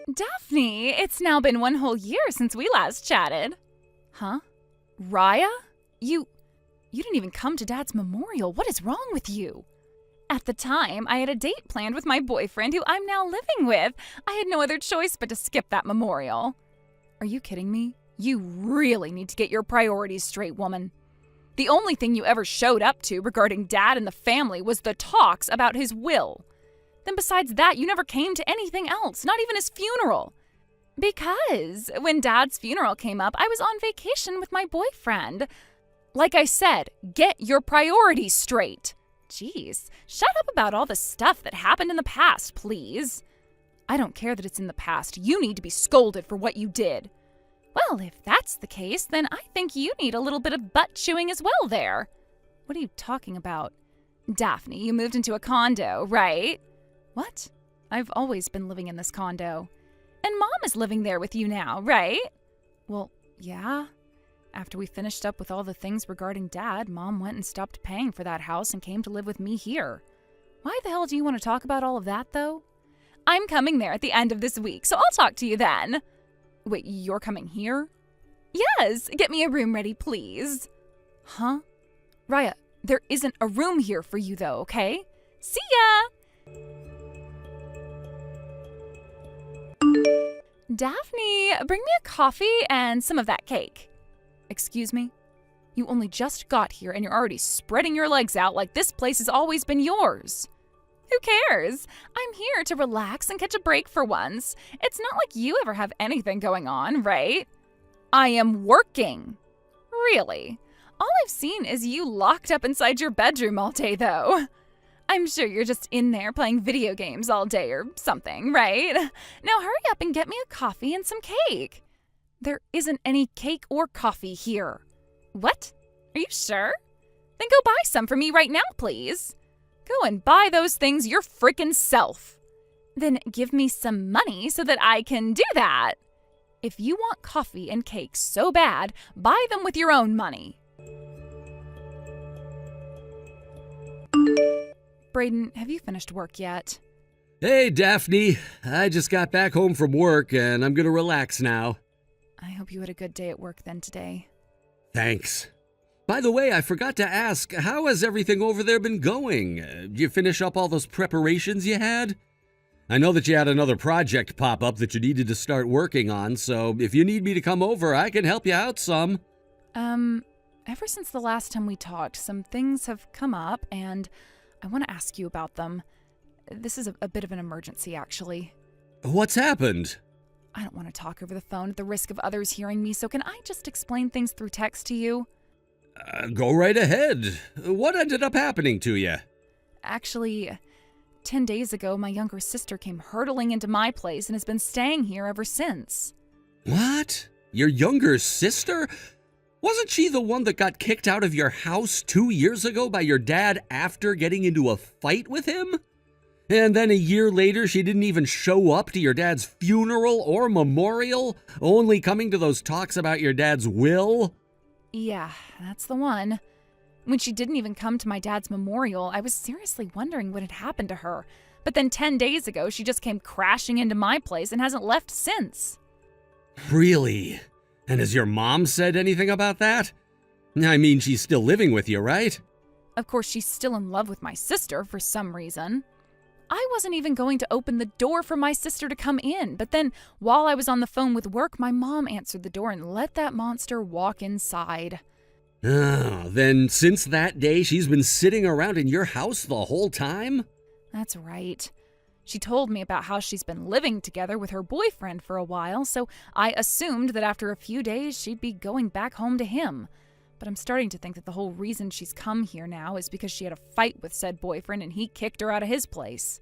Daphne, it's now been one whole year since we last chatted. Huh? Raya? You didn't even come to Dad's memorial. What is wrong with you? At the time, I had a date planned with my boyfriend who I'm now living with. I had no other choice but to skip that memorial. Are you kidding me? You really need to get your priorities straight, woman. The only thing you ever showed up to regarding Dad and the family was the talks about his will. Then besides that, you never came to anything else, not even his funeral. Because when Dad's funeral came up, I was on vacation with my boyfriend. Like I said, get your priorities straight. Jeez, shut up about all the stuff that happened in the past, please. I don't care that it's in the past. You need to be scolded for what you did. Well, if that's the case, then I think you need a little bit of butt chewing as well there. What are you talking about? Daphne, you moved into a condo, right? What? I've always been living in this condo. And Mom is living there with you now, right? Well, yeah. After we finished up with all the things regarding Dad, Mom went and stopped paying for that house and came to live with me here. Why the hell do you want to talk about all of that, though? I'm coming there at the end of this week, so I'll talk to you then. Wait, you're coming here? Yes, get me a room ready, please. Huh? Raya, there isn't a room here for you, though, okay? See ya! Daphne, bring me a coffee and some of that cake. Excuse me? You only just got here and you're already spreading your legs out like this place has always been yours. Who cares? I'm here to relax and catch a break for once. It's not like you ever have anything going on, right? I am working. Really? All I've seen is you locked up inside your bedroom all day, though. I'm sure you're just in there playing video games all day or something, right? Now hurry up and get me a coffee and some cake. There isn't any cake or coffee here. What? Are you sure? Then go buy some for me right now, please. Go and buy those things your frickin' self. Then give me some money so that I can do that. If you want coffee and cake so bad, buy them with your own money. Brayden, have you finished work yet? Hey, Daphne. I just got back home from work and I'm gonna relax now. I hope you had a good day at work then today. Thanks. By the way, I forgot to ask, how has everything over there been going? Did you finish up all those preparations you had? I know that you had another project pop up that you needed to start working on, so if you need me to come over, I can help you out some. Ever since the last time we talked, some things have come up, and I want to ask you about them. This is a bit of an emergency, actually. What's happened? I don't want to talk over the phone at the risk of others hearing me, so can I just explain things through text to you? Go right ahead. What ended up happening to you? Actually, 10 days ago, my younger sister came hurtling into my place and has been staying here ever since. What? Your younger sister? Wasn't she the one that got kicked out of your house 2 years ago by your dad after getting into a fight with him? And then a year later, she didn't even show up to your dad's funeral or memorial, only coming to those talks about your dad's will? Yeah, that's the one. When she didn't even come to my dad's memorial, I was seriously wondering what had happened to her. But then 10 days ago, she just came crashing into my place and hasn't left since. Really? And has your mom said anything about that? I mean, she's still living with you, right? Of course, she's still in love with my sister for some reason. I wasn't even going to open the door for my sister to come in, but then while I was on the phone with work, my mom answered the door and let that monster walk inside. Oh, then since that day, she's been sitting around in your house the whole time? That's right. She told me about how she's been living together with her boyfriend for a while, so I assumed that after a few days she'd be going back home to him. But I'm starting to think that the whole reason she's come here now is because she had a fight with said boyfriend and he kicked her out of his place.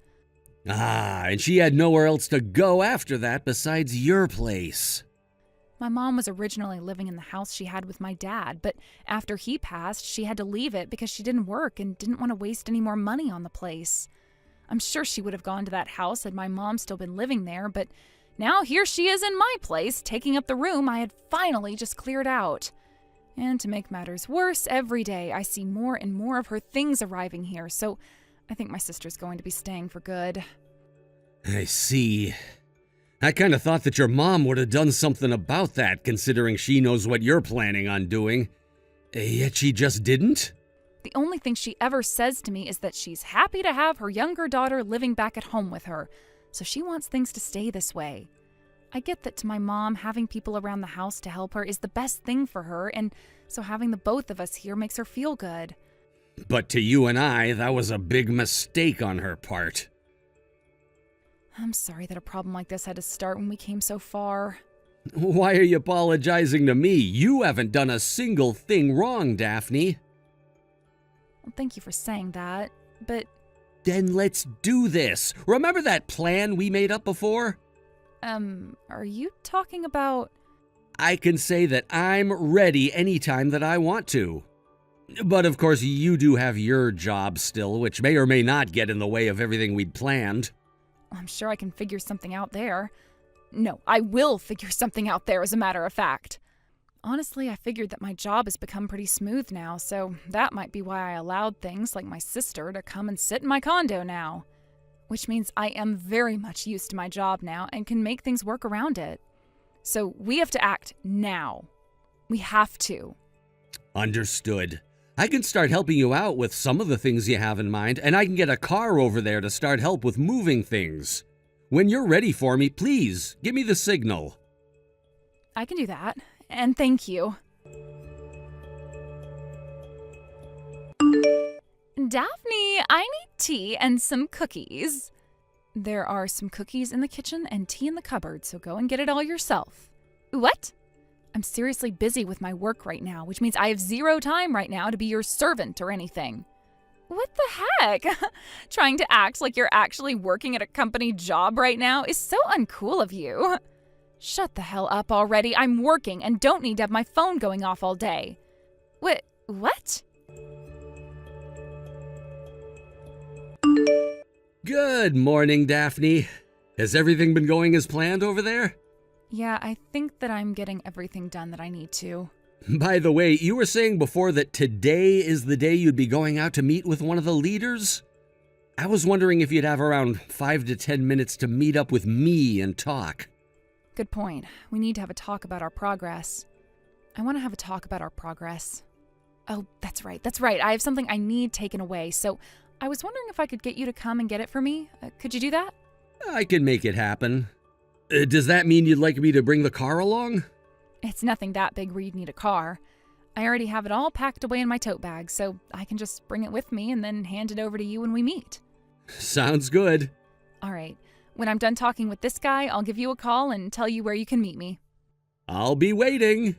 Ah, and she had nowhere else to go after that besides your place. My mom was originally living in the house she had with my dad, but after he passed, she had to leave it because she didn't work and didn't want to waste any more money on the place. I'm sure she would have gone to that house had my mom still been living there, but now here she is in my place, taking up the room I had finally just cleared out. And to make matters worse, every day I see more and more of her things arriving here, so I think my sister's going to be staying for good. I see. I kind of thought that your mom would have done something about that, considering she knows what you're planning on doing. Yet she just didn't? The only thing she ever says to me is that she's happy to have her younger daughter living back at home with her, so she wants things to stay this way. I get that to my mom, having people around the house to help her is the best thing for her, and so having the both of us here makes her feel good. But to you and I, that was a big mistake on her part. I'm sorry that a problem like this had to start when we came so far. Why are you apologizing to me? You haven't done a single thing wrong, Daphne. Well, thank you for saying that, but... Then let's do this. Remember that plan we made up before? Are you talking about... I can say that I'm ready anytime that I want to. But of course, you do have your job still, which may or may not get in the way of everything we'd planned. I'm sure I can figure something out there. No, I will figure something out there, as a matter of fact. Honestly, I figured that my job has become pretty smooth now, so that might be why I allowed things like my sister to come and sit in my condo now. Which means I am very much used to my job now and can make things work around it. So we have to act now. We have to. Understood. I can start helping you out with some of the things you have in mind, and I can get a car over there to start help with moving things. When you're ready for me, please, give me the signal. I can do that, and thank you. Daphne, I need tea and some cookies. There are some cookies in the kitchen and tea in the cupboard, so go and get it all yourself. What? I'm seriously busy with my work right now, which means I have zero time right now to be your servant or anything. What the heck? Trying to act like you're actually working at a company job right now is so uncool of you. Shut the hell up already. I'm working and don't need to have my phone going off all day. What? Good morning, Daphne. Has everything been going as planned over there? Yeah, I think that I'm getting everything done that I need to. By the way, you were saying before that today is the day you'd be going out to meet with one of the leaders? I was wondering if you'd have around 5 to 10 minutes to meet up with me and talk. Good point. We need to have a talk about our progress. I want to have a talk about our progress. Oh, that's right. I have something I need taken away, so I was wondering if I could get you to come and get it for me. Could you do that? I can make it happen. Does that mean you'd like me to bring the car along? It's nothing that big where you'd need a car. I already have it all packed away in my tote bag, so I can just bring it with me and then hand it over to you when we meet. Sounds good. All right. When I'm done talking with this guy, I'll give you a call and tell you where you can meet me. I'll be waiting.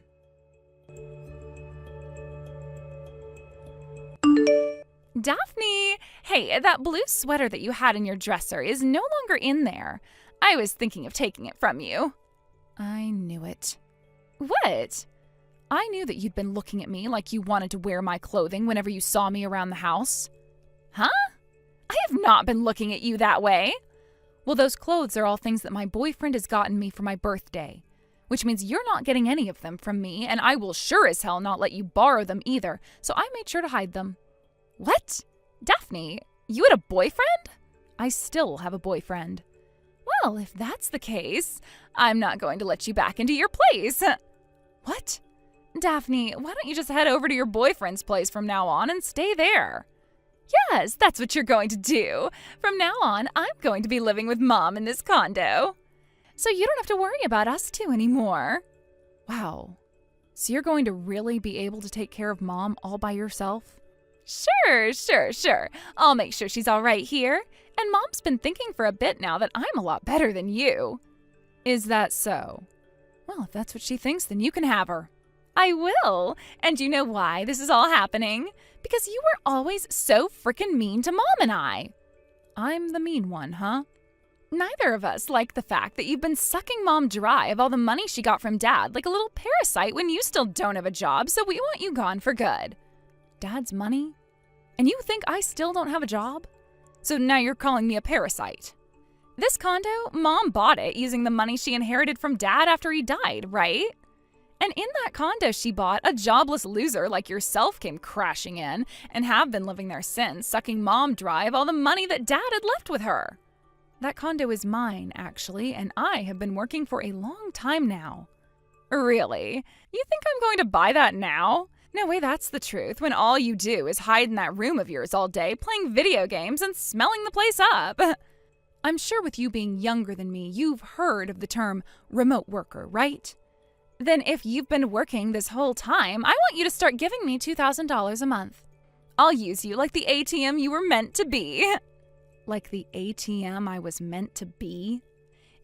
Daphne! Hey, that blue sweater that you had in your dresser is no longer in there. I was thinking of taking it from you. I knew it. What? I knew that you'd been looking at me like you wanted to wear my clothing whenever you saw me around the house. Huh? I have not been looking at you that way. Well, those clothes are all things that my boyfriend has gotten me for my birthday, which means you're not getting any of them from me, and I will sure as hell not let you borrow them either, so I made sure to hide them. What? Daphne, you had a boyfriend? I still have a boyfriend. Well, if that's the case, I'm not going to let you back into your place. What? Daphne, why don't you just head over to your boyfriend's place from now on and stay there? Yes, that's what you're going to do. From now on, I'm going to be living with Mom in this condo. So you don't have to worry about us two anymore. Wow. So you're going to really be able to take care of Mom all by yourself? Sure. I'll make sure she's all right here. And Mom's been thinking for a bit now that I'm a lot better than you. Is that so? Well, if that's what she thinks, then you can have her. I will. And you know why this is all happening? Because you were always so frickin' mean to Mom and I. I'm the mean one, huh? Neither of us like the fact that you've been sucking Mom dry of all the money she got from Dad like a little parasite when you still don't have a job, so we want you gone for good. Dad's money? And you think I still don't have a job? So now you're calling me a parasite. This condo, Mom bought it using the money she inherited from Dad after he died, right? And in that condo she bought, a jobless loser like yourself came crashing in and have been living there since, sucking Mom dry of all the money that Dad had left with her. That condo is mine, actually, and I have been working for a long time now. Really? You think I'm going to buy that now? No way, that's the truth, when all you do is hide in that room of yours all day, playing video games and smelling the place up. I'm sure with you being younger than me, you've heard of the term remote worker, right? Then if you've been working this whole time, I want you to start giving me $2,000 a month. I'll use you like the ATM you were meant to be. Like the ATM I was meant to be?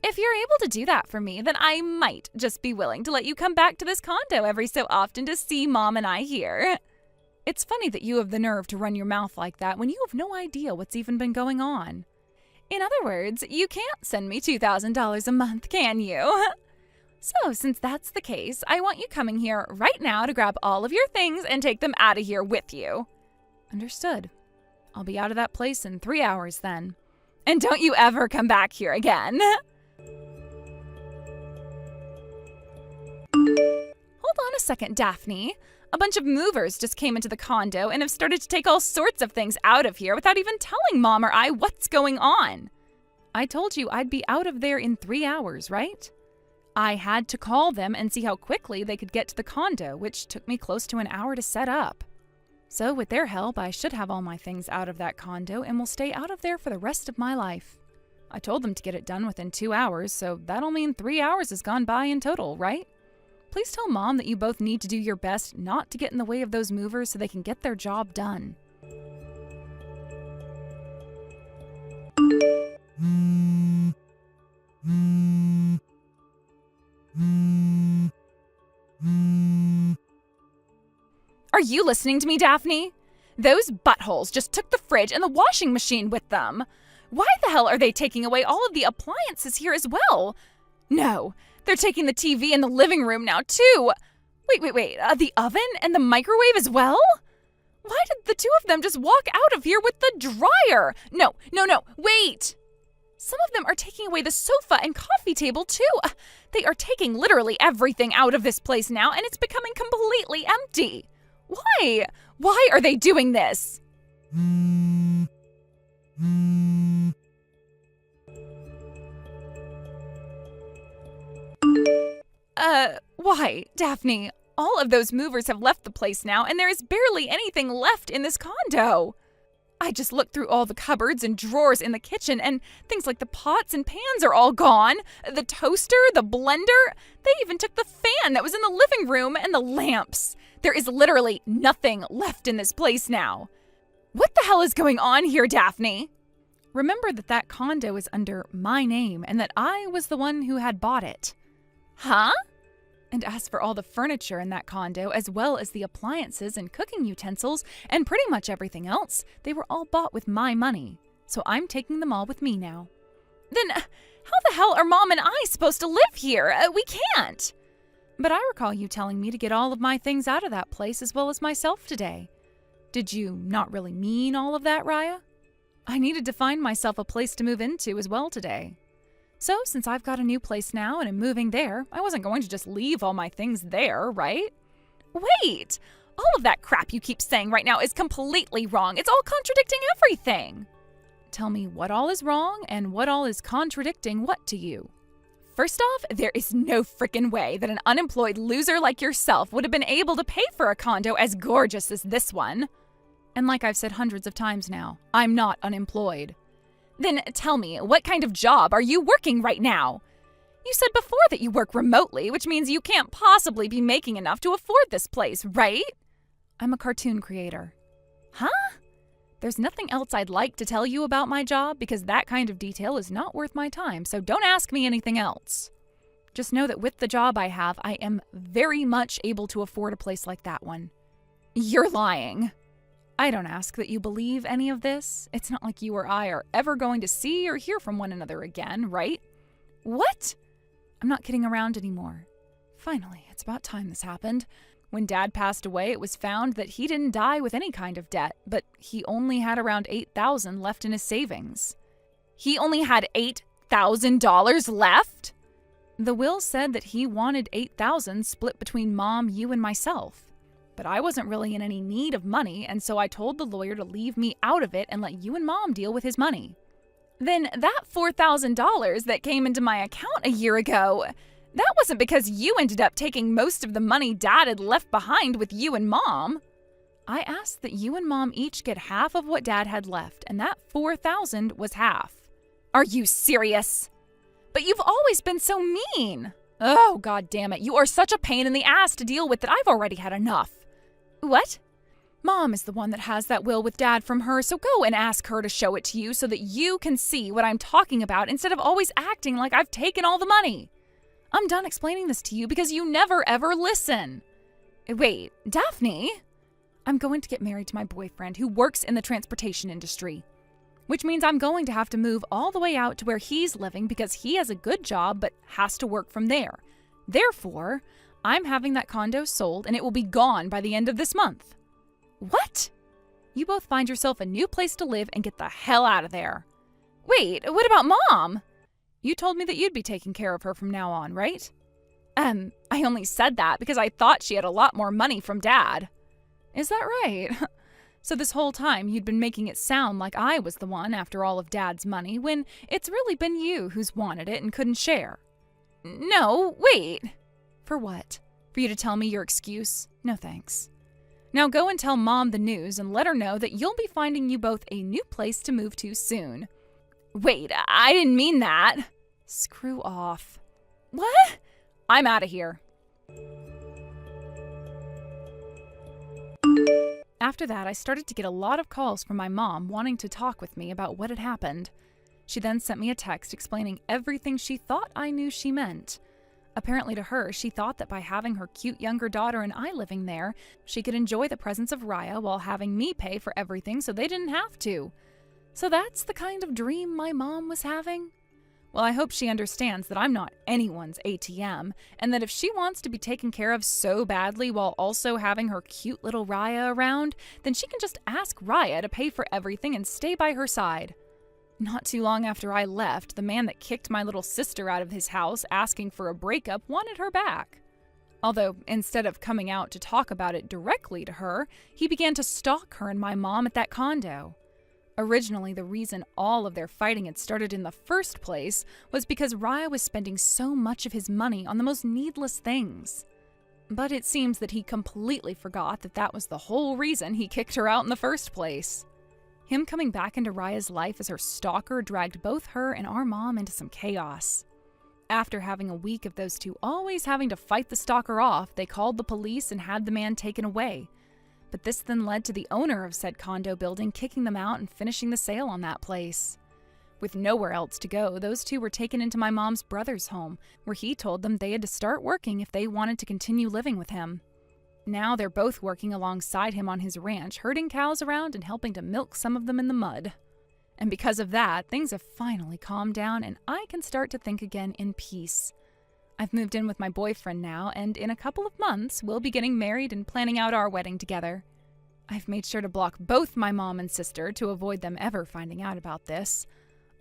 If you're able to do that for me, then I might just be willing to let you come back to this condo every so often to see Mom and I here. It's funny that you have the nerve to run your mouth like that when you have no idea what's even been going on. In other words, you can't send me $2,000 a month, can you? So, since that's the case, I want you coming here right now to grab all of your things and take them out of here with you. Understood. I'll be out of that place in 3 hours then. And don't you ever come back here again. Hold on a second, Daphne. A bunch of movers just came into the condo and have started to take all sorts of things out of here without even telling Mom or I what's going on. I told you I'd be out of there in 3 hours, right? I had to call them and see how quickly they could get to the condo, which took me close to an hour to set up. So with their help, I should have all my things out of that condo and will stay out of there for the rest of my life. I told them to get it done within 2 hours, so that'll mean 3 hours has gone by in total, right? Please tell Mom that you both need to do your best not to get in the way of those movers so they can get their job done. Are you listening to me, Daphne? Those buttholes just took the fridge and the washing machine with them. Why the hell are they taking away all of the appliances here as well? No, they're taking the TV in the living room now, too. Wait, the oven and the microwave as well? Why did the two of them just walk out of here with the dryer? No, wait! Some of them are taking away the sofa and coffee table, too. They are taking literally everything out of this place now, and it's becoming completely empty. Why? Why are they doing this? Why, Daphne? All of those movers have left the place now, and there is barely anything left in this condo. I just looked through all the cupboards and drawers in the kitchen, and things like the pots and pans are all gone. The toaster, the blender, they even took the fan that was in the living room and the lamps. There is literally nothing left in this place now. What the hell is going on here, Daphne? Remember that condo is under my name and that I was the one who had bought it. Huh? And as for all the furniture in that condo, as well as the appliances and cooking utensils and pretty much everything else, they were all bought with my money. So I'm taking them all with me now. Then how the hell are Mom and I supposed to live here? We can't. But I recall you telling me to get all of my things out of that place as well as myself today. Did you not really mean all of that, Raya? I needed to find myself a place to move into as well today. So, since I've got a new place now and am moving there, I wasn't going to just leave all my things there, right? Wait! All of that crap you keep saying right now is completely wrong. It's all contradicting everything. Tell me what all is wrong and what all is contradicting what to you. First off, there is no frickin' way that an unemployed loser like yourself would have been able to pay for a condo as gorgeous as this one. And like I've said hundreds of times now, I'm not unemployed. Then tell me, what kind of job are you working right now? You said before that you work remotely, which means you can't possibly be making enough to afford this place, right? I'm a cartoon creator. Huh? There's nothing else I'd like to tell you about my job because that kind of detail is not worth my time, so don't ask me anything else. Just know that with the job I have, I am very much able to afford a place like that one. You're lying. I don't ask that you believe any of this. It's not like you or I are ever going to see or hear from one another again, right? What? I'm not kidding around anymore. Finally, it's about time this happened. When Dad passed away, it was found that he didn't die with any kind of debt, but he only had around $8,000 left in his savings. He only had $8,000 left? The will said that he wanted $8,000 split between Mom, you, and myself. But I wasn't really in any need of money, and so I told the lawyer to leave me out of it and let you and Mom deal with his money. Then that $4,000 that came into my account a year ago, that wasn't because you ended up taking most of the money Dad had left behind with you and Mom. I asked that you and Mom each get half of what Dad had left, and that $4,000 was half. Are you serious? But you've always been so mean. Oh, God damn it. You are such a pain in the ass to deal with that I've already had enough. What? Mom is the one that has that will with Dad from her, so go and ask her to show it to you so that you can see what I'm talking about instead of always acting like I've taken all the money. I'm done explaining this to you because you never ever listen. Wait, Daphne? I'm going to get married to my boyfriend who works in the transportation industry, which means I'm going to have to move all the way out to where he's living because he has a good job but has to work from there. Therefore, I'm having that condo sold and it will be gone by the end of this month. What? You both find yourself a new place to live and get the hell out of there. Wait, what about Mom? You told me that you'd be taking care of her from now on, right? I only said that because I thought she had a lot more money from Dad. Is that right? So this whole time you'd been making it sound like I was the one after all of Dad's money when it's really been you who's wanted it and couldn't share. No, wait. For what? For you to tell me your excuse? No thanks. Now go and tell Mom the news and let her know that you'll be finding you both a new place to move to soon. Wait, I didn't mean that. Screw off. What? I'm out of here. After that, I started to get a lot of calls from my mom wanting to talk with me about what had happened. She then sent me a text explaining everything she thought I knew she meant. Apparently to her, she thought that by having her cute younger daughter and I living there, she could enjoy the presence of Raya while having me pay for everything so they didn't have to. So that's the kind of dream my mom was having? Well, I hope she understands that I'm not anyone's ATM, and that if she wants to be taken care of so badly while also having her cute little Raya around, then she can just ask Raya to pay for everything and stay by her side. Not too long after I left, the man that kicked my little sister out of his house asking for a breakup wanted her back. Although, instead of coming out to talk about it directly to her, he began to stalk her and my mom at that condo. Originally, the reason all of their fighting had started in the first place was because Raya was spending so much of his money on the most needless things. But it seems that he completely forgot that that was the whole reason he kicked her out in the first place. Him coming back into Raya's life as her stalker dragged both her and our mom into some chaos. After having a week of those two always having to fight the stalker off, they called the police and had the man taken away. But this then led to the owner of said condo building kicking them out and finishing the sale on that place. With nowhere else to go, those two were taken into my mom's brother's home, where he told them they had to start working if they wanted to continue living with him. Now they're both working alongside him on his ranch, herding cows around and helping to milk some of them in the mud. And because of that, things have finally calmed down and I can start to think again in peace. I've moved in with my boyfriend now, and in a couple of months, we'll be getting married and planning out our wedding together. I've made sure to block both my mom and sister to avoid them ever finding out about this.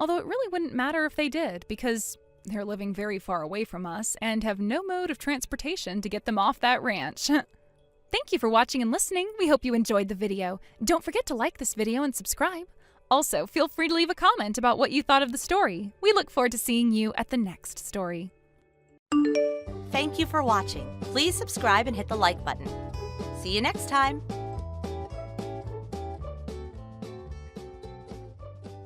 Although it really wouldn't matter if they did, because they're living very far away from us and have no mode of transportation to get them off that ranch. Thank you for watching and listening. We hope you enjoyed the video. Don't forget to like this video and subscribe. Also, feel free to leave a comment about what you thought of the story. We look forward to seeing you at the next story. Thank you for watching. Please subscribe and hit the like button. See you next time.